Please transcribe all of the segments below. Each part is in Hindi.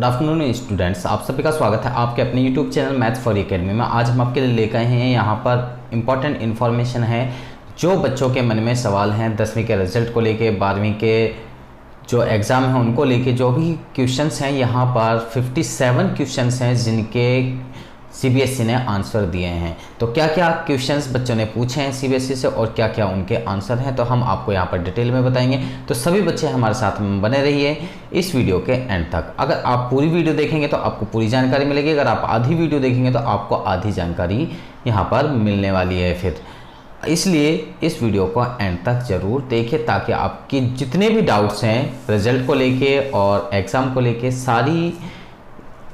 गुड आफ्टरनून स्टूडेंट्स, आप सभी का स्वागत है आपके अपने YouTube channel math for academy में। आज हम आपके लिए लेकर आए हैं यहाँ पर इम्पॉर्टेंट इन्फॉर्मेशन है। जो बच्चों के मन में सवाल हैं 10वीं के रिजल्ट को लेके, 12वीं के जो एग्ज़ाम हैं उनको लेके, जो भी क्वेश्चंस हैं यहाँ पर 57 क्वेश्चंस हैं जिनके सीबीएसई ने आंसर दिए हैं। तो क्या क्या क्वेश्चंस बच्चों ने पूछे हैं सीबीएसई से और क्या क्या उनके आंसर हैं, तो हम आपको यहाँ पर डिटेल में बताएंगे। तो सभी बच्चे हमारे साथ में बने रहिए इस वीडियो के एंड तक। अगर आप पूरी वीडियो देखेंगे तो आपको पूरी जानकारी मिलेगी, अगर आप आधी वीडियो देखेंगे तो आपको आधी जानकारी यहाँ पर मिलने वाली है। फिर इसलिए इस वीडियो को एंड तक ज़रूर देखें ताकि आपकी जितने भी डाउट्स हैं रिजल्ट को लेके और एग्ज़ाम को लेके, सारी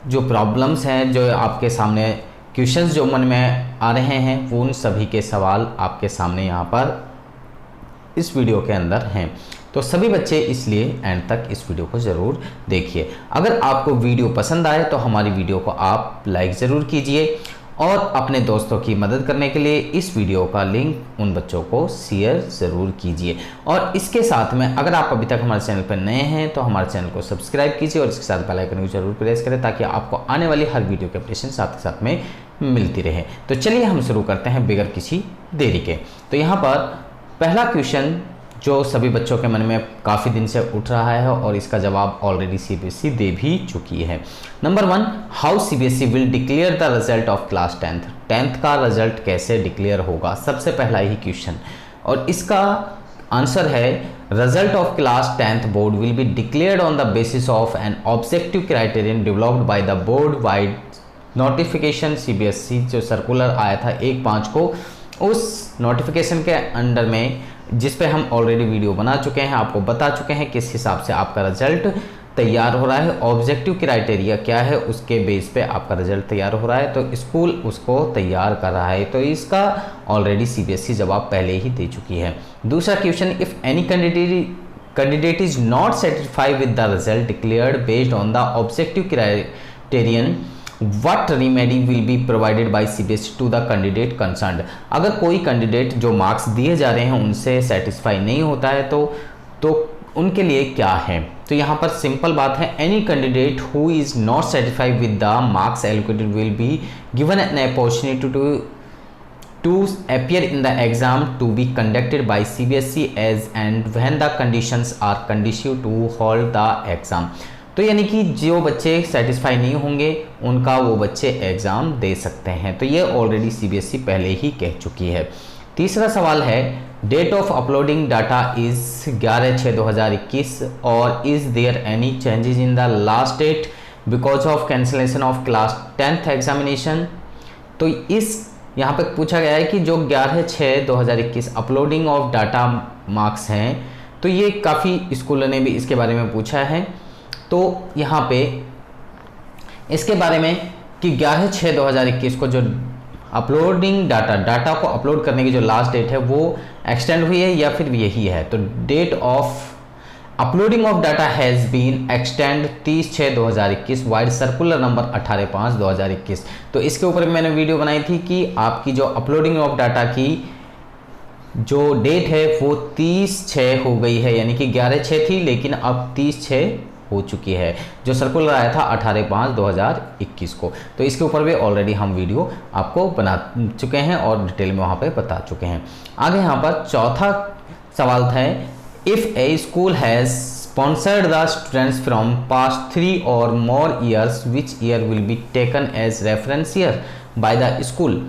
जो प्रॉब्लम्स हैं, जो आपके सामने क्वेश्चंस जो मन में आ रहे हैं, वो उन सभी के सवाल आपके सामने यहाँ पर इस वीडियो के अंदर हैं। तो सभी बच्चे इसलिए एंड तक इस वीडियो को ज़रूर देखिए। अगर आपको वीडियो पसंद आए तो हमारी वीडियो को आप लाइक ज़रूर कीजिए और अपने दोस्तों की मदद करने के लिए इस वीडियो का लिंक उन बच्चों को शेयर ज़रूर कीजिए। और इसके साथ में अगर आप अभी तक हमारे चैनल पर नए हैं तो हमारे चैनल को सब्सक्राइब कीजिए और इसके साथ बेल आइकन को जरूर प्रेस करें ताकि आपको आने वाली हर वीडियो की अपडेशन साथ के साथ में मिलती रहे। तो चलिए हम शुरू करते हैं बिगर किसी देरी के। तो यहाँ पर पहला क्वेश्चन जो सभी बच्चों के मन में काफ़ी दिन से उठ रहा है और इसका जवाब ऑलरेडी सीबीएसई दे भी चुकी है। Number 1, how CBSE will declare the result of class 10th का रिजल्ट कैसे डिक्लेयर होगा, सबसे पहला ही क्वेश्चन। और इसका आंसर है result of class 10th board will be declared on the basis of an objective criterion developed by the board wide notification. CBSE जो सर्कुलर आया था 1/5 को, उस नोटिफिकेशन के अंडर में जिस पे हम ऑलरेडी वीडियो बना चुके हैं, आपको बता चुके हैं किस हिसाब से आपका रिजल्ट तैयार हो रहा है, ऑब्जेक्टिव क्राइटेरिया क्या है, उसके बेस पे आपका रिजल्ट तैयार हो रहा है। तो स्कूल उसको तैयार कर रहा है, तो इसका ऑलरेडी सीबीएसई जवाब पहले ही दे चुकी है। दूसरा question, if any candidate is not satisfied with the result declared based on the objective criterion, What remedy will be provided by CBSE to the candidate concerned? अगर कोई कैंडिडेट जो मार्क्स दिए जा रहे हैं उनसे सेटिस्फाई नहीं होता है तो उनके लिए क्या है, तो यहाँ पर सिंपल बात है, any candidate who is not satisfied with the marks allocated will be given an opportunity to appear in the exam to be conducted by CBSE as and when the conditions are conducive to hold the exam। तो यानी कि जो बच्चे सेटिस्फाई नहीं होंगे उनका वो बच्चे एग्ज़ाम दे सकते हैं। तो ये ऑलरेडी सीबीएसई पहले ही कह चुकी है। तीसरा सवाल है, date of uploading data is 11/6/2021 और is there any changes in the last date because of cancellation of class 10th examination. तो इस यहाँ पे पूछा गया है कि जो 11/6/2021 अपलोडिंग ऑफ डाटा मार्क्स हैं, तो ये काफ़ी स्कूलों ने भी इसके बारे में पूछा है। तो यहाँ पे इसके बारे में कि 11/6/2021 को जो अपलोडिंग डाटा को अपलोड करने की जो लास्ट डेट है वो एक्सटेंड हुई है या फिर यही है। तो date of uploading of data has been extend 30/6/2021 vide circular number 18/5/2021। तो इसके ऊपर मैंने वीडियो बनाई थी कि आपकी जो अपलोडिंग ऑफ डाटा की जो डेट है वो 30/6 हो गई है, यानी कि 11/6 थी लेकिन अब 30/6 हो चुकी है। जो सर्कुलर आया था 18/5/2021 को, तो इसके ऊपर भी ऑलरेडी हम वीडियो आपको बना चुके हैं और डिटेल में वहाँ पे बता चुके हैं। आगे यहाँ पर चौथा सवाल था, if a school has sponsored the students from past 3 और more years which year will be taken as reference year by the school.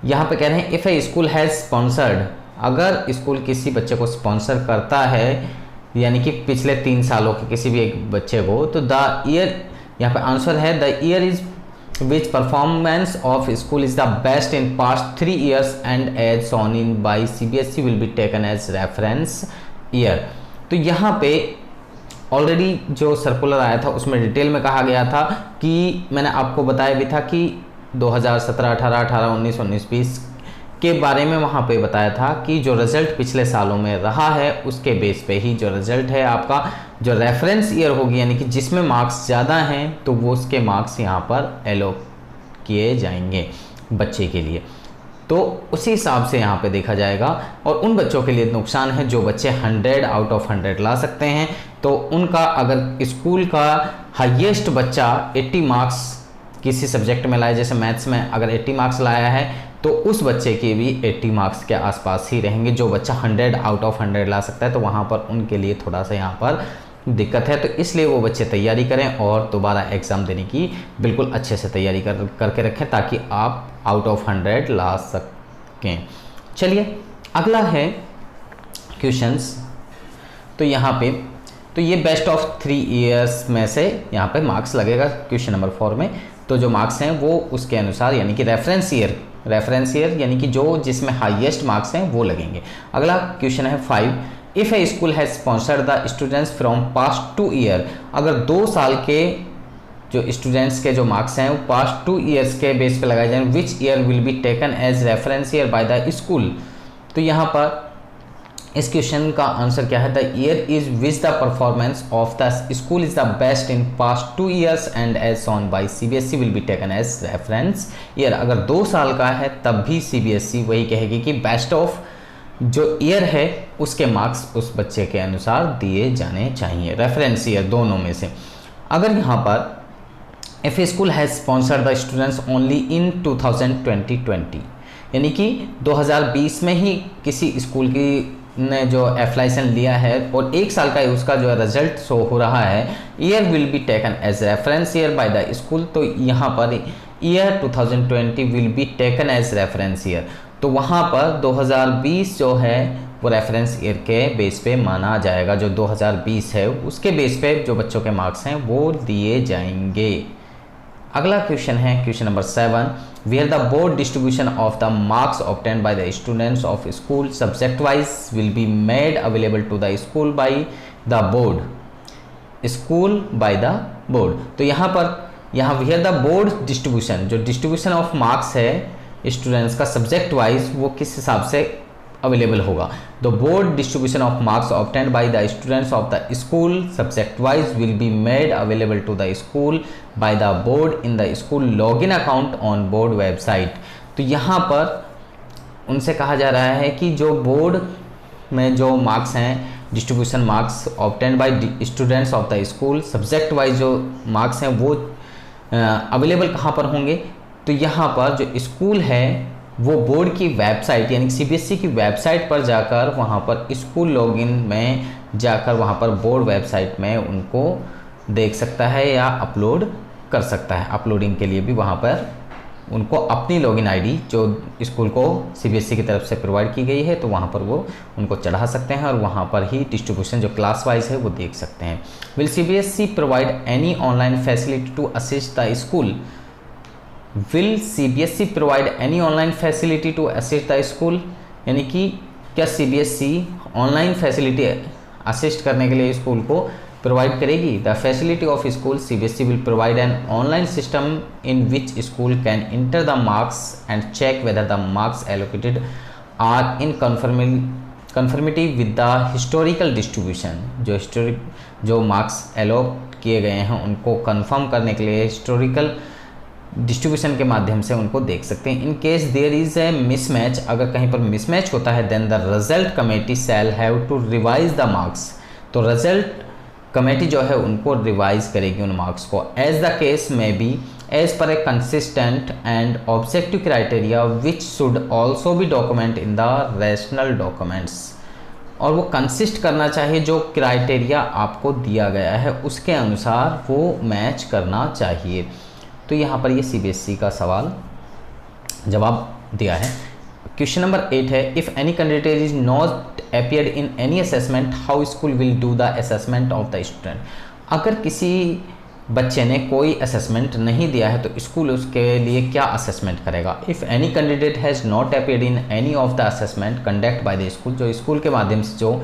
यहाँ पे कह रहे हैं if a school has sponsored, अगर स्कूल किसी बच्चे को स्पॉन्सर करता है यानी कि पिछले 3 सालों के किसी भी एक बच्चे को, तो द ईयर, यहाँ पे आंसर है the year is which performance of school is the best in past 3 years and as shown in by CBSE will be taken as reference year. तो यहाँ पे ऑलरेडी जो सर्कुलर आया था उसमें डिटेल में कहा गया था कि मैंने आपको बताया भी था कि 2017, 18, 18, 19, 19, 20 के बारे में वहाँ पे बताया था कि जो रिज़ल्ट पिछले सालों में रहा है उसके बेस पे ही जो रिज़ल्ट है आपका जो रेफरेंस ईयर होगी, यानी कि जिसमें मार्क्स ज़्यादा हैं तो वो उसके मार्क्स यहाँ पर एलोट किए जाएंगे बच्चे के लिए। तो उसी हिसाब से यहाँ पे देखा जाएगा। और उन बच्चों के लिए नुकसान है जो बच्चे 100 आउट ऑफ 100 ला सकते हैं, तो उनका अगर स्कूल का हाईएस्ट बच्चा 80 मार्क्स किसी सब्जेक्ट में लाया, जैसे मैथ्स में अगर 80 मार्क्स लाया है तो उस बच्चे के भी 80 मार्क्स के आसपास ही रहेंगे। जो बच्चा 100 आउट ऑफ 100 ला सकता है तो वहाँ पर उनके लिए थोड़ा सा यहाँ पर दिक्कत है। तो इसलिए वो बच्चे तैयारी करें और दोबारा एग्ज़ाम देने की बिल्कुल अच्छे से तैयारी करके रखें ताकि आप आउट ऑफ 100 ला सकें। चलिए अगला है क्वेश्चंस। तो यहाँ पे तो ये बेस्ट ऑफ 3 ईयर्स में से यहाँ पे मार्क्स लगेगा क्वेश्चन नंबर 4 में। तो जो मार्क्स हैं वो उसके अनुसार यानी कि रेफरेंस ईयर यानी कि जो जिसमें हाईएस्ट मार्क्स हैं वो लगेंगे। अगला क्वेश्चन है 5, if a school has sponsored the students from past 2 year, अगर 2 साल के जो स्टूडेंट्स के जो मार्क्स हैं वो पास्ट 2 ईयर्स के बेस पे लगाए जाएं, which year will be taken as reference year by the school. तो यहाँ पर इस क्वेश्चन का आंसर क्या है, the year is which the performance of the school is the best in past 2 years and as shown by CBSE will be taken as reference year. अगर 2 साल का है तब भी सीबीएसई वही कहेगी कि बेस्ट ऑफ जो ईयर है उसके मार्क्स उस बच्चे के अनुसार दिए जाने चाहिए, रेफरेंस ईयर दोनों में से। अगर यहाँ पर if A school has sponsored the students only in 2020 यानी कि 2020 में ही किसी स्कूल की ने जो एप्लाइसन लिया है और 1 साल का उसका जो रिजल्ट शो हो रहा है, year will be taken as reference year by the school. तो यहाँ पर year 2020 will be taken as reference year, तो वहाँ पर 2020 जो है वो रेफरेंस ईयर के बेस पे माना जाएगा। जो 2020 है उसके बेस पे जो बच्चों के मार्क्स हैं वो दिए जाएंगे। अगला क्वेश्चन है question number 7, where the board distribution of the marks obtained by the students of school subject wise will be made available to the school by the board, तो यहाँ where the board distribution, जो distribution of marks है स्टूडेंट्स का सब्जेक्ट वाइज वो किस हिसाब से अवेलेबल होगा। The board distribution of marks obtained by the students of the school subject wise will be made available to the school by the board in the school login account on board website. तो यहाँ पर उनसे कहा जा रहा है कि जो बोर्ड में जो मार्क्स हैं, distribution marks obtained bye students of the school subject wise जो मार्क्स हैं वो अवेलेबल कहाँ पर होंगे। तो यहाँ पर जो स्कूल है वो बोर्ड की वेबसाइट यानी सीबीएसई की वेबसाइट पर जाकर वहाँ पर स्कूल लॉगिन में जाकर वहाँ पर बोर्ड वेबसाइट में उनको देख सकता है या अपलोड कर सकता है। अपलोडिंग के लिए भी वहाँ पर उनको अपनी लॉगिन आईडी जो स्कूल को सीबीएसई की तरफ से प्रोवाइड की गई है तो वहाँ पर वो उनको चढ़ा सकते हैं और वहाँ पर ही डिस्ट्रीब्यूशन जो क्लास वाइज है वो देख सकते हैं। Will CBSE provide any online facility to assist the school, will CBSE provide any online facility to assist the school, यानी कि क्या सीबीएसई ऑनलाइन फैसिलिटी असिस्ट करने के लिए स्कूल को प्रोवाइड करेगी। The facility of school CBSE will provide an online system in which school can enter the marks and check whether the marks allocated are in conformity with the historical distribution. जो मार्क्स एलोट किए गए हैं उनको कन्फर्म करने के लिए हिस्टोरिकल डिस्ट्रीब्यूशन के माध्यम से उनको देख सकते हैं। In case there is a mismatch, अगर कहीं पर मिसमैच होता है then the result committee shall have to revise the marks, तो रिजल्ट कमेटी जो है उनको रिवाइज करेगी उन मार्क्स को। एज द केस में be as per a consistent and objective criteria which should also be document in the rational documents, और वो कंसिस्ट करना चाहिए जो क्राइटेरिया आपको दिया गया है उसके अनुसार वो मैच करना चाहिए। तो यहाँ पर ये सीबीएसई का सवाल जवाब दिया है। क्वेश्चन नंबर 8 है, if any candidate is not appeared in any assessment how school will do the assessment of the student. अगर किसी बच्चे ने कोई असेसमेंट नहीं दिया है तो स्कूल उसके लिए क्या असेसमेंट करेगा। If any candidate has not appeared in any of the assessment conduct bye the school, जो स्कूल के माध्यम से जो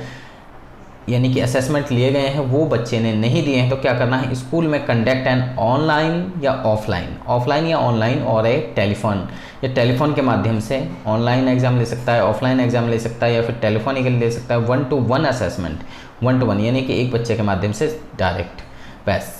यानी कि असेसमेंट लिए गए हैं वो बच्चे ने नहीं दिए हैं तो क्या करना है, स्कूल में कंडक्ट एन ऑनलाइन या ऑफलाइन या ऑनलाइन और एक टेलीफोन या टेलीफोन के माध्यम से ऑनलाइन एग्जाम ले सकता है, ऑफलाइन एग्जाम ले सकता है या फिर टेलीफोनिकली ले सकता है। 1-to-1 असेसमेंट, 1-to-1 यानी कि एक बच्चे के माध्यम से डायरेक्ट बस,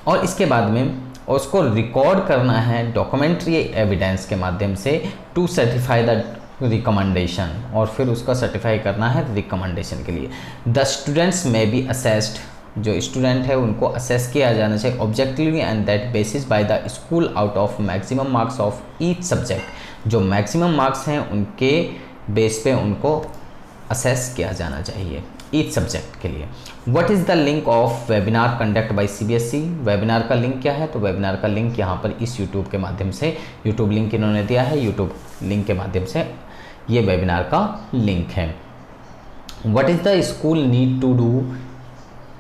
और इसके बाद में उसको रिकॉर्ड करना है डॉक्यूमेंट्री एविडेंस के माध्यम से टू सर्टिफाई द रिकमेंडेशन, और फिर उसका सर्टिफाई करना है रिकमेंडेशन के लिए। द स्टूडेंट्स में बी असेस्ड, जो स्टूडेंट है उनको असेस किया जाना चाहिए objectively and that basis bye the school out of maximum marks of each subject. जो मैक्सिमम मार्क्स हैं उनके बेस पे उनको असेस किया जाना चाहिए ईच सब्जेक्ट के लिए। What is the link of webinar conduct bye CBSE? Webinar का लिंक क्या है? तो वेबिनार का लिंक यहाँ पर इस यूट्यूब के माध्यम से, यूट्यूब लिंक इन्होंने दिया है, यूट्यूब लिंक के माध्यम से ये वेबिनार का लिंक है। What is the school need to do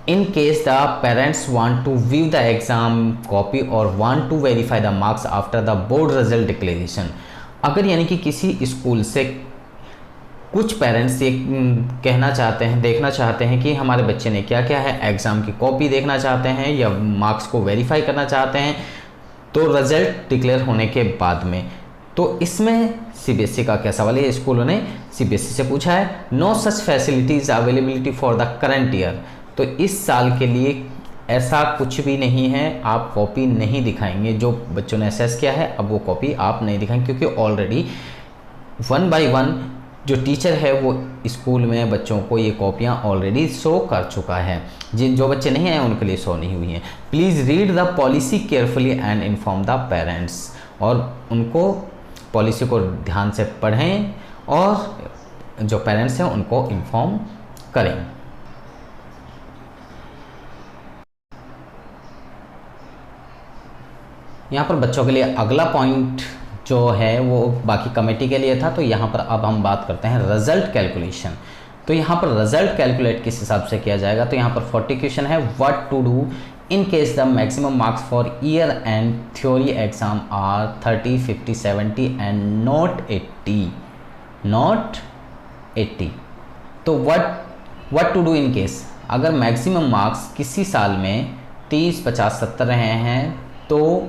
in case the parents want to view the exam copy or want to verify the marks after the board result declaration? अगर यानी कि किसी स्कूल से कुछ पेरेंट्स ये कहना चाहते हैं, देखना चाहते हैं कि हमारे बच्चे ने क्या क्या है, एग्ज़ाम की कॉपी देखना चाहते हैं या मार्क्स को वेरीफाई करना चाहते हैं, तो रिजल्ट डिक्लेयर होने के बाद में, तो इसमें सीबीएसई का क्या सवाल है? स्कूलों ने सीबीएसई से पूछा है, no such facilities availability for the current year. तो इस साल के लिए ऐसा कुछ भी नहीं है, आप कॉपी नहीं दिखाएंगे। जो बच्चों ने असेस किया है अब वो कॉपी आप नहीं दिखाएंगे, क्योंकि ऑलरेडी 1 बाय 1 जो टीचर है वो स्कूल में बच्चों को ये कॉपियाँ ऑलरेडी शो कर चुका है। जो बच्चे नहीं आए उनके लिए शो नहीं हुई हैं। Please read the policy carefully and inform the parents, और उनको पॉलिसी को ध्यान से पढ़ें और जो पेरेंट्स हैं उनको इन्फॉर्म करें। यहाँ पर बच्चों के लिए अगला पॉइंट जो है वो बाकी कमेटी के लिए था, तो यहाँ पर अब हम बात करते हैं रिजल्ट कैलकुलेशन। तो यहाँ पर रिजल्ट कैलकुलेट किस हिसाब से किया जाएगा? तो यहाँ पर 40 क्वेश्चन है। What to do in case the maximum marks for year and theory exam are 30, 50, 70 and not 80। तो what to do in case, अगर मैक्सिमम मार्क्स किसी साल में 30, 50, 70 रहे हैं तो,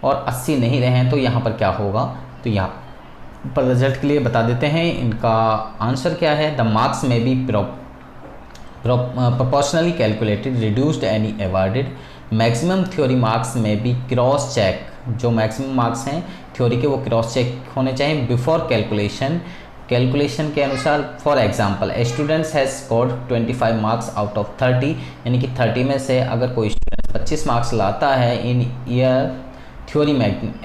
और 80 नहीं रहे हैं, तो यहाँ पर क्या होगा? तो यहाँ पर रिजल्ट के लिए बता देते हैं इनका आंसर क्या है। The marks may B proportionally calculated, reduced any awarded, maximum theory marks में भी क्रॉस चेक, जो मैक्सिमम मार्क्स हैं थ्योरी के वो क्रॉस चेक होने चाहिए बिफोर कैलकुलेशन के अनुसार। For example A students has scored 25 marks out of 30, यानी कि 30 में से अगर कोई स्टूडेंट 25 मार्क्स लाता है in year theory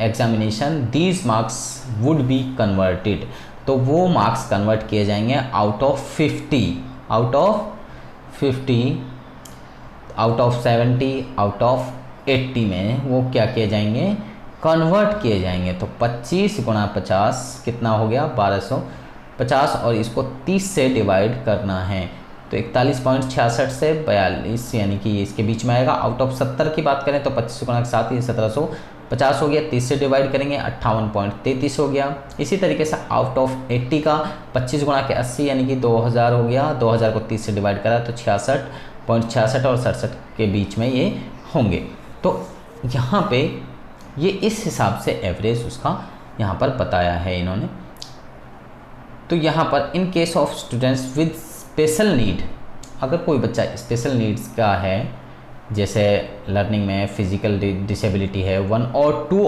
examination, these marks would be converted, तो वो मार्क्स कन्वर्ट किए जाएंगे out of 50, out of 70, out of 80 में वो क्या किए जाएंगे? कन्वर्ट किए जाएंगे। तो 25 गुणा 50 कितना हो गया? 1250, और इसको 30 से डिवाइड करना है, तो 41.66 से 42, यानी कि इसके बीच में आएगा। आउट ऑफ 70 की बात करें तो 25 गुणा 7 ये 1750 हो गया, 30 से डिवाइड करेंगे 58.33 हो गया। इसी तरीके से आउट ऑफ 80 का 25 गुणा के 80 यानी कि 2000 हो गया, 2000 को 30 से डिवाइड करा तो 66.66 और 67 के बीच में ये होंगे। तो यहाँ पे ये इस हिसाब से एवरेज उसका यहाँ पर बताया है इन्होंने। तो यहाँ पर in case of students with special need, अगर कोई बच्चा स्पेशल नीड्स का है, जैसे लर्निंग में फिजिकल डिसेबिलिटी है, 1 or 2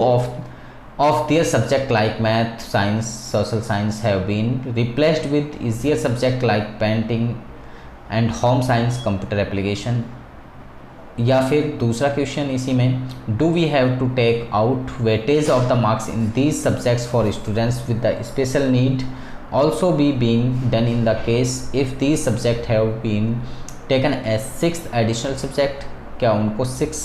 of their subject like math, science, social science have been replaced with easier subject like painting and home science, computer application। या फिर दूसरा क्वेश्चन इसी में, do we have to take out weightage of the marks in these subjects for students with the special need also be being done in the case if these subject have been taken as 6th additional subject, क्या उनको 6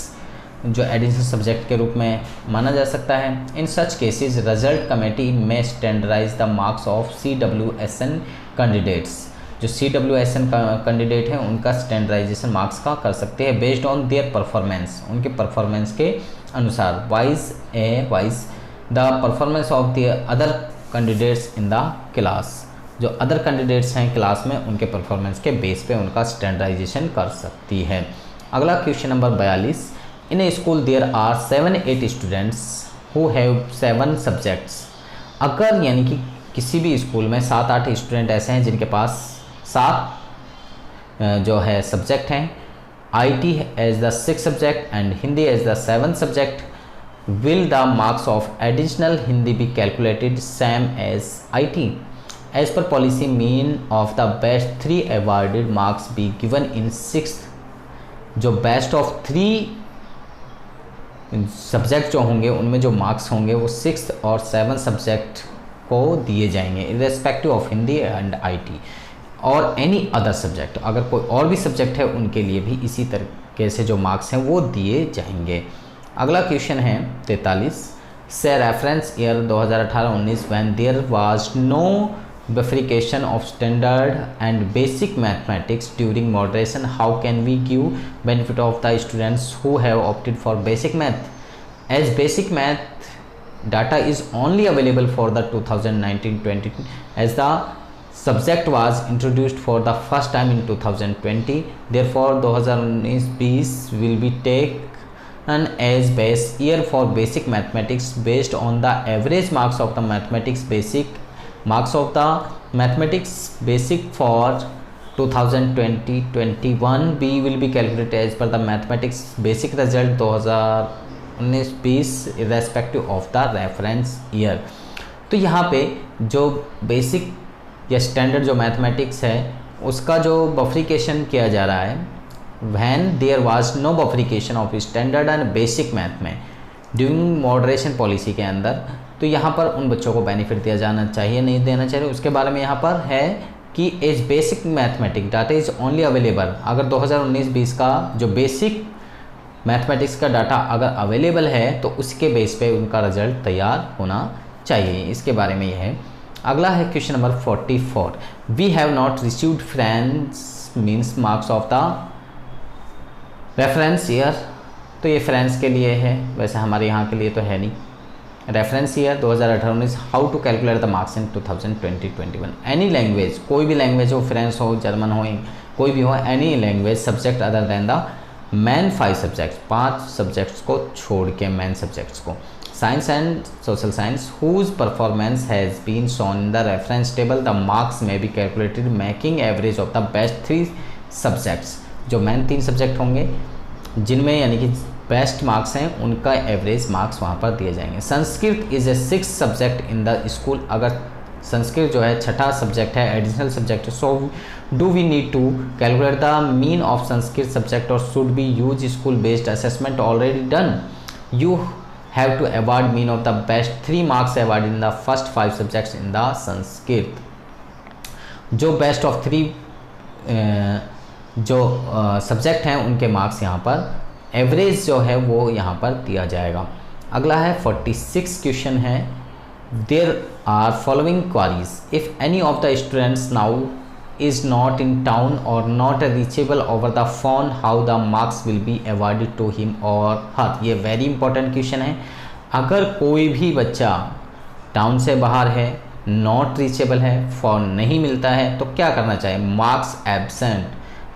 जो एडिशनल सब्जेक्ट के रूप में माना जा सकता है? In such cases result committee में standardize the marks of CWSN candidates, जो CWSN का कैंडिडेट है उनका स्टैंडर्डाइजेशन मार्क्स का कर सकते हैं बेस्ड ऑन देयर परफॉर्मेंस, उनके परफॉर्मेंस के अनुसार, wise the performance of the other candidates in the class, जो अदर कैंडिडेट्स हैं क्लास में उनके परफॉर्मेंस के बेस पे उनका स्टैंडर्डाइजेशन कर सकती है। अगला question number 42, in a school there are 7-8 students who have 7 subjects. अगर यानी कि किसी भी स्कूल में 7-8 स्टूडेंट ऐसे हैं जिनके पास 7 जो है सब्जेक्ट हैं, IT as the 6th subject and Hindi as the 7th subject, will the marks of additional Hindi be calculated same as IT? As per policy mean of the best 3 awarded marks be given in 6th। जो बेस्ट ऑफ 3 सब्जेक्ट जो होंगे उनमें जो मार्क्स होंगे वो 6th और 7th सब्जेक्ट को दिए जाएंगे, irrespective of Hindi and IT और एनी अदर सब्जेक्ट। अगर कोई और भी सब्जेक्ट है उनके लिए भी इसी तरीके से जो मार्क्स हैं वो दिए जाएंगे। अगला क्वेश्चन है 43, say reference year 2018-19 when there was no bifurcation of standard and basic mathematics during moderation, how can we give benefit of the students who have opted for basic math, as basic math data is only available for the 2019-20 as the subject was introduced for the first time in 2020, therefore 2019-20 will be taken as base year for basic mathematics based on the average marks of the mathematics basic marks of the mathematics basic for 2020-21 B will be calculated as per the mathematics basic result 2019-20 irrespective of the reference year। तो यहाँ पे जो बेसिक या स्टैंडर्ड जो मैथमेटिक्स है उसका जो बफरिकेशन किया जा रहा है, when there was no bifurcation of standard and basic math में ड्यूरिंग मॉडरेशन पॉलिसी के अंदर, तो यहाँ पर उन बच्चों को बेनिफिट दिया जाना चाहिए, नहीं देना चाहिए, उसके बारे में यहाँ पर है कि as basic mathematics data is only available. अगर 2019-20 का जो बेसिक मैथमेटिक्स का डाटा अगर अवेलेबल है तो उसके बेस पे उनका रिजल्ट तैयार होना चाहिए, इसके बारे में यह है। अगला है question number 44, we have not received friends means marks of the reference year. तो ये फ्रेंड्स के लिए है, वैसे हमारे यहाँ के लिए तो है नहीं। Reference year 2018-19 how to calculate the marks in 2020-21 any language, कोई भी लैंग्वेज हो, फ्रेंच हो, जर्मन हो, कोई भी हो, any language subject other than the main 5 subjects, 5 subjects को छोड़ के मेन सब्जेक्ट्स को, science and social science whose performance has been shown in the reference table, the marks may be calculated making average of the best 3 subjects. जो मेन 3 सब्जेक्ट होंगे जिनमें यानी कि बेस्ट मार्क्स हैं उनका एवरेज मार्क्स वहाँ पर दिए जाएंगे। Sanskrit is a 6th subject in the school, अगर संस्कृत जो है 6ठा सब्जेक्ट है, एडिशनल सब्जेक्ट है, so do we need to calculate the mean of Sanskrit subject or should be use school based assessment already done, you have to award mean of the best 3 marks award in the first 5 subjects in the Sanskrit. जो बेस्ट ऑफ 3 जो सब्जेक्ट हैं उनके मार्क्स यहाँ पर एवरेज जो है वो यहाँ पर दिया जाएगा। अगला है 46 क्वेश्चन है, there are following queries, if any of the students now is not in town or not reachable over the phone, how the marks will be awarded to him or her. ये वेरी इंपॉर्टेंट क्वेश्चन है। अगर कोई भी बच्चा टाउन से बाहर है, नॉट रीचेबल है, फ़ोन नहीं मिलता है, तो क्या करना चाहिए? मार्क्स एब्सेंट,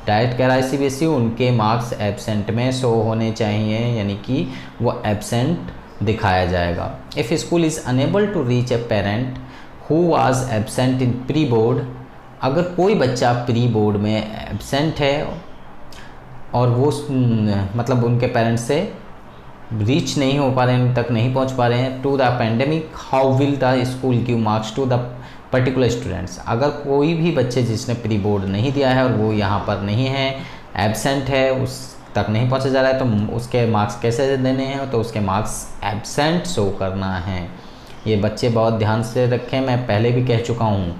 डायरेक्ट कह रहा है CBSE, उनके मार्क्स एब्सेंट में शो होने चाहिए, यानी कि वो एब्सेंट दिखाया जाएगा। If school is unable to reach a parent who was absent in pre board, अगर कोई बच्चा प्री बोर्ड में एब्सेंट है और वो मतलब उनके पेरेंट्स से रीच नहीं हो पा रहे हैं, उन तक नहीं पहुंच पा रहे हैं, to the pandemic how will the school give marks to the particular students. अगर कोई भी बच्चे जिसने प्री बोर्ड नहीं दिया है और वो यहाँ पर नहीं है, एब्सेंट है, उस तक नहीं पहुँचा जा रहा है, तो उसके मार्क्स कैसे देने हैं? तो उसके मार्क्स एब्सेंट शो करना है। ये बच्चे बहुत ध्यान से रखें, मैं पहले भी कह चुका हूँ।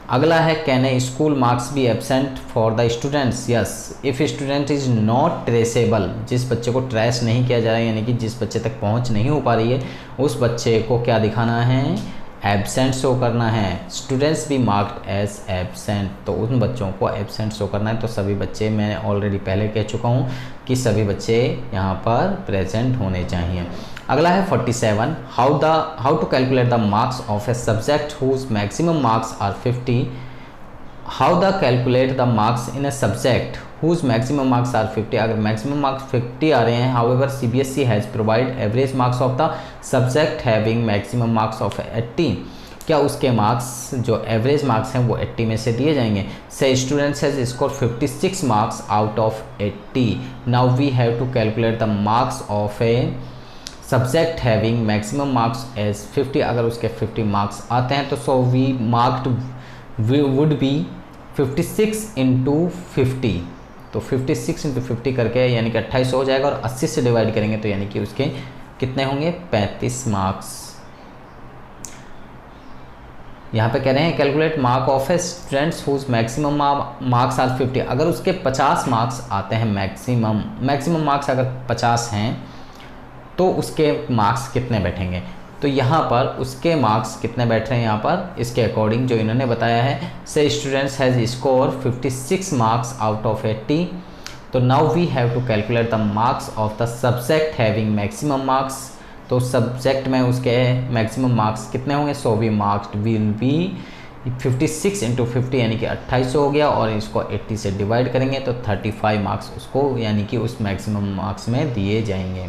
अगला है, can a school marks be absent for the students? Yes, if student is not traceable, जिस बच्चे को ट्रेस नहीं किया जा रहा है, यानी कि जिस बच्चे तक पहुँच नहीं हो पा रही है, उस बच्चे को क्या दिखाना है? एब्सेंट शो करना है। स्टूडेंट्स भी मार्क्ड एज एब्सेंट, तो उन बच्चों को एब्सेंट शो करना है। तो सभी बच्चे, मैंने ऑलरेडी पहले कह चुका हूँ कि सभी बच्चे यहाँ पर प्रेजेंट होने चाहिए। अगला है 47, how to calculate the marks of a subject whose maximum marks are 50, how the calculate the marks in a subject whose maximum marks are 50। अगर मैक्सिमम मार्क्स 50 आ रहे हैं, however CBSE has provide average marks of the subject having maximum marks of 80, क्या उसके मार्क्स जो एवरेज मार्क्स हैं वो 80 में से दिए जाएंगे? Say students has score 56 marks out of 80, now we have to calculate the marks of a subject having maximum marks as 50। अगर उसके 50 मार्क्स आते हैं तो so we marked would be 56 into 50, तो 56 इंटू 50 करके यानी कि 2800 हो जाएगा, और 80 से डिवाइड करेंगे तो यानी कि उसके कितने होंगे, 35 मार्क्स। यहाँ पे कह रहे हैं calculate mark of a students whose maximum marks are 50। अगर उसके 50 मार्क्स आते हैं, मैक्सिमम मार्क्स अगर 50 हैं तो उसके मार्क्स कितने बैठेंगे। तो यहाँ पर उसके मार्क्स कितने बैठ रहे हैं, यहाँ पर इसके अकॉर्डिंग जो इन्होंने बताया है, say students has score 56 marks out of 80। तो now we have to calculate the marks of the subject having maximum marks. तो सब्जेक्ट में उसके मैक्सिमम मार्क्स कितने होंगे, so we marks will be 56 into 50 यानी कि 2800 हो गया, और इसको 80 से डिवाइड करेंगे तो 35 मार्क्स उसको यानी कि उस मैक्सिमम मार्क्स में दिए जाएंगे।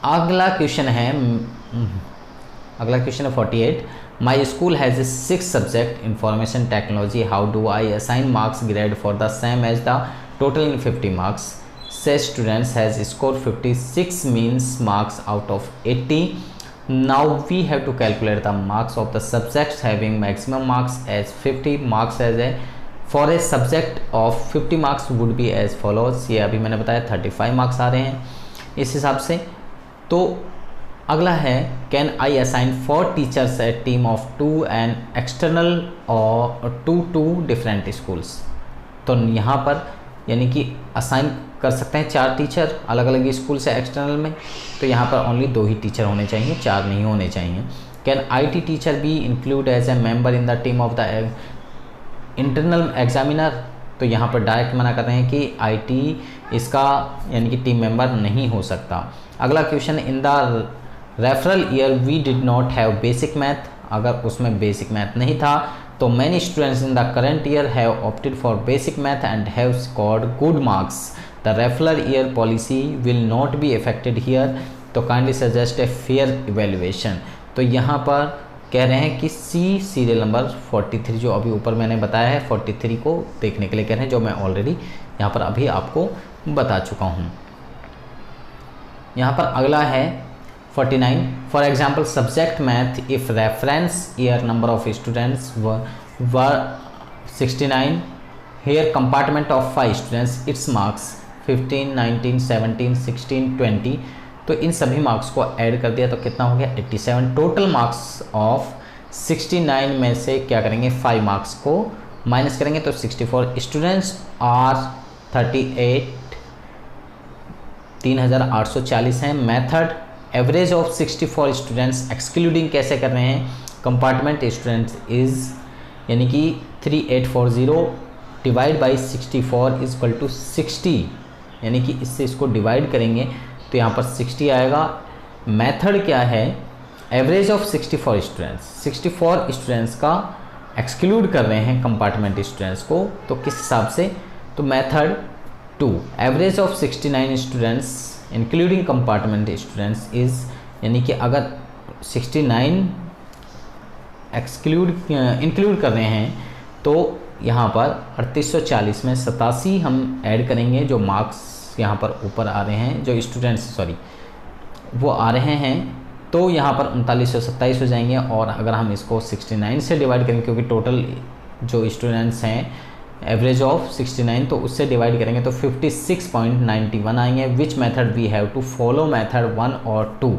अगला क्वेश्चन है 48। My school has 6 subject information technology, how do I assign marks grade for the same as the total in 50 marks. Say students has scored 56 means marks out of 80. Now we have to calculate the marks of the subjects having maximum marks as 50 marks as a for a subject of 50 marks would be as follows। ये अभी मैंने बताया 35 मार्क्स आ रहे हैं इस हिसाब से। तो अगला है can I assign 4 teachers A team of 2 and external और 2 डिफरेंट स्कूल्स। तो यहाँ पर यानी कि असाइन कर सकते हैं 4 टीचर अलग अलग स्कूल से एक्सटर्नल में, तो यहाँ पर ओनली 2 ही टीचर होने चाहिए, 4 नहीं होने चाहिए। Can IT teacher be include as a member in the team of the internal examiner. तो यहाँ पर डायरेक्ट मना कर रहे हैं कि IT इसका यानी कि टीम मेंबर नहीं हो सकता। अगला question, in the referral year we did not have basic math. अगर उसमें बेसिक मैथ नहीं था तो many students in the current year have opted for basic math and have scored good marks. The referral year policy will not be affected here, तो kindly suggest a fair evaluation. तो यहाँ पर कह रहे हैं कि सीरियल नंबर 43 जो अभी ऊपर मैंने बताया है 43 को देखने के लिए कह रहे हैं, जो मैं ऑलरेडी यहाँ पर अभी आपको बता चुका हूँ। यहाँ पर अगला है 49। For example subject math if reference year number of students were 69, here compartment of 5 students, its marks 15, 19, 17, 16, 20। तो इन सभी मार्क्स को ऐड कर दिया तो कितना हो गया 87। टोटल मार्क्स ऑफ 69 में से क्या करेंगे 5 मार्क्स को माइनस करेंगे तो 64। स्टूडेंट्स आर 38, 3840 हैं। Method average of 64 students excluding कैसे कर रहे हैं, कंपार्टमेंट स्टूडेंट्स इज यानी कि 3840 divide by 64 is equal to 60, यानी कि इससे इसको डिवाइड करेंगे तो यहाँ पर 60 आएगा। मेथड क्या है, एवरेज ऑफ 64 स्टूडेंट्स, 64 स्टूडेंट्स का एक्सक्लूड कर रहे हैं कंपार्टमेंट स्टूडेंट्स को, तो किस हिसाब से, तो method 2 average of 69 students including compartment students is, यानी कि अगर 69 इंक्लूड कर रहे हैं तो यहाँ पर 3840 में 87 हम ऐड करेंगे, जो मार्क्स यहाँ पर ऊपर आ रहे हैं, जो स्टूडेंट्स वो आ रहे हैं, तो यहाँ पर 3927 हो जाएंगे। और अगर हम इसको 69 से डिवाइड करेंगे, क्योंकि टोटल जो स्टूडेंट्स हैं एवरेज ऑफ 69, तो उससे डिवाइड करेंगे तो 56.91 आएंगे। Which method we have to follow, method 1 और 2।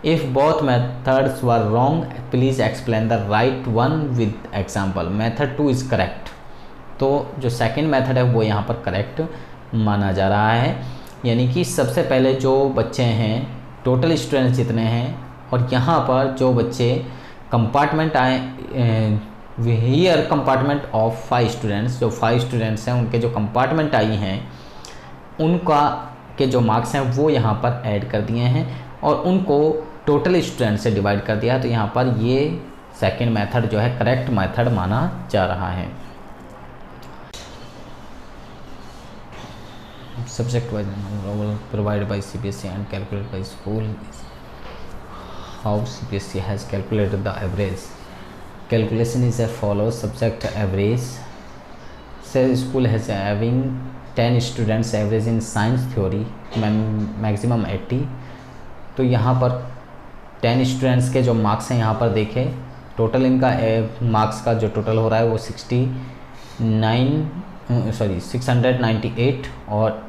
If both methods were wrong please explain the right one with example. Method 2 is correct, तो जो सेकेंड मेथड है वो यहाँ पर करेक्ट माना जा रहा है। यानी कि सबसे पहले जो बच्चे हैं, टोटल स्टूडेंट्स जितने हैं, और यहाँ पर जो बच्चे कंपार्टमेंट आए, हियर कंपार्टमेंट ऑफ 5 स्टूडेंट्स, जो 5 स्टूडेंट्स हैं उनके जो कंपार्टमेंट आई हैं उनका के जो मार्क्स हैं वो यहाँ पर ऐड कर दिए हैं और उनको टोटल स्टूडेंट से डिवाइड कर दिया, तो यहाँ पर ये सेकंड मेथड जो है करेक्ट मेथड माना जा रहा है। Subject wise provided by CBSE and calculated by school, how CBSE has calculated the average. Calculation is as follows: subject average, say school has having 10 students average in science theory, maximum 80। तो यहाँ पर 10 स्टूडेंट्स के जो मार्क्स हैं यहाँ पर देखें टोटल इनका मार्क्स का जो टोटल हो रहा है वो 698 और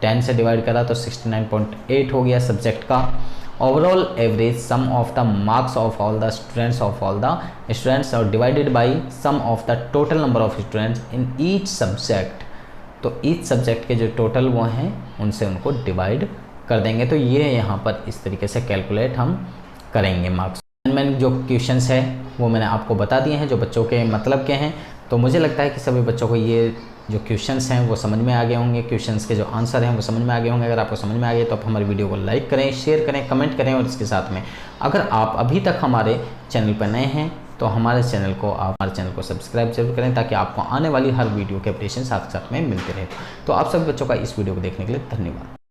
10 से डिवाइड करा तो 69.8 हो गया सब्जेक्ट का। Overall average sum of the marks of all the students और divided by sum of the total number of students in each subject. तो ईच सब्जेक्ट के जो टोटल वो हैं उनसे उनको डिवाइड कर देंगे। तो ये यहाँ पर इस तरीके से कैलकुलेट हम करेंगे मार्क्स। मैंने जो क्वेश्चंस है वो मैंने आपको बता दिए हैं जो बच्चों के मतलब के हैं। तो मुझे लगता है कि सभी बच्चों को ये जो क्वेश्चंस हैं वो समझ में आ गए होंगे, क्वेश्चंस के जो आंसर हैं वो समझ में आ गए होंगे। अगर आपको समझ में आ गए तो आप हमारी वीडियो को लाइक करें, शेयर करें, कमेंट करें। और इसके साथ में अगर आप अभी तक हमारे चैनल पर नए हैं तो हमारे चैनल को सब्सक्राइब जरूर करें ताकि आपको आने वाली हर वीडियो के अपडेशन साथ साथ में मिलते रहे। तो आप सभी बच्चों का इस वीडियो को देखने के लिए धन्यवाद।